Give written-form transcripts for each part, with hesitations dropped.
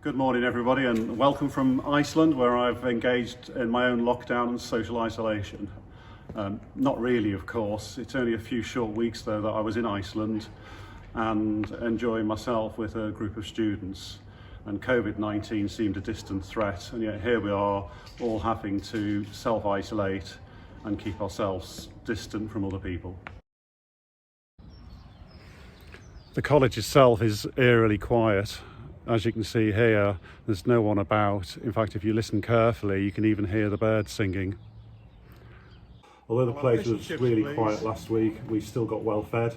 Good morning everybody, and welcome from Iceland, where I've engaged in my own lockdown and social isolation. Not really, of course. It's only a few short weeks though that I was in Iceland and enjoying myself with a group of students, and COVID-19 seemed a distant threat, and yet here we are all having to self-isolate and keep ourselves distant from other people. The college itself is eerily quiet. As you can see here, there's no one about. In fact, if you listen carefully, you can even hear the birds singing. Although the place was really quiet last week, we still got well fed.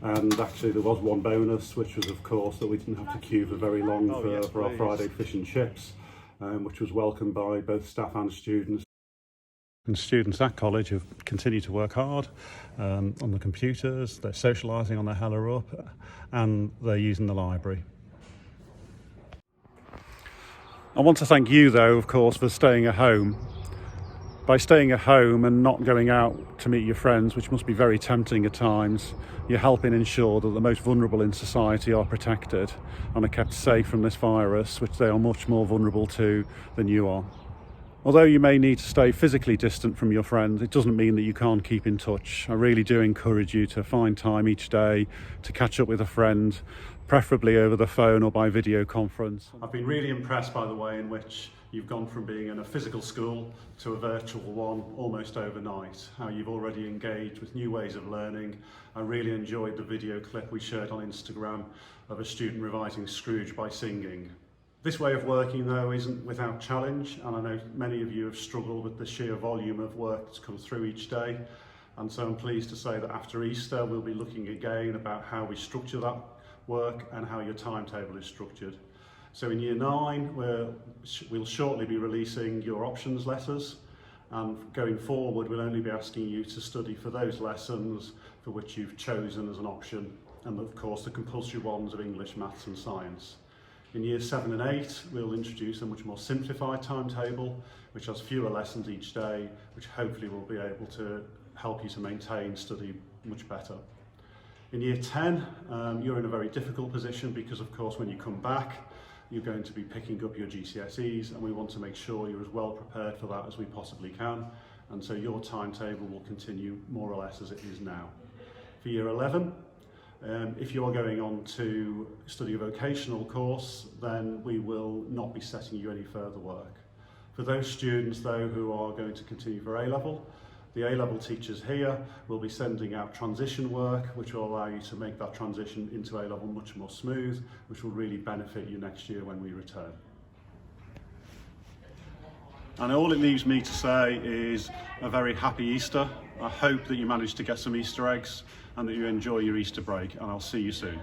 And actually there was one bonus, which was of course that we didn't have to queue for very long for our Friday fish and chips, which was welcomed by both staff and students. And students at college have continued to work hard on the computers, they're socialising on their Hella Up, and they're using the library. I want to thank you though, of course, for staying at home. By staying at home and not going out to meet your friends, which must be very tempting at times, you're helping ensure that the most vulnerable in society are protected and are kept safe from this virus, which they are much more vulnerable to than you are. Although you may need to stay physically distant from your friends, it doesn't mean that you can't keep in touch. I really do encourage you to find time each day to catch up with a friend, preferably over the phone or by video conference. I've been really impressed by the way in which you've gone from being in a physical school to a virtual one almost overnight, how you've already engaged with new ways of learning. I really enjoyed the video clip we shared on Instagram of a student revising Scrooge by singing. This way of working though isn't without challenge, and I know many of you have struggled with the sheer volume of work that's come through each day, and so I'm pleased to say that after Easter we'll be looking again about how we structure that work and how your timetable is structured. So in Year 9 we'll shortly be releasing your options letters, and going forward we'll only be asking you to study for those lessons for which you've chosen as an option, and of course the compulsory ones of English, Maths and Science. In Year 7 and 8 we'll introduce a much more simplified timetable which has fewer lessons each day, which hopefully will be able to help you to maintain study much better. In Year 10 you're in a very difficult position because of course when you come back you're going to be picking up your GCSEs, and we want to make sure you're as well prepared for that as we possibly can, and so your timetable will continue more or less as it is now. For Year 11, if you're going on to study a vocational course, then we will not be setting you any further work. For those students though who are going to continue for A-level, the A-level teachers here will be sending out transition work which will allow you to make that transition into A-level much more smooth, which will really benefit you next year when we return. And all it leaves me to say is a very happy Easter. I hope that you manage to get some Easter eggs and that you enjoy your Easter break, and I'll see you soon.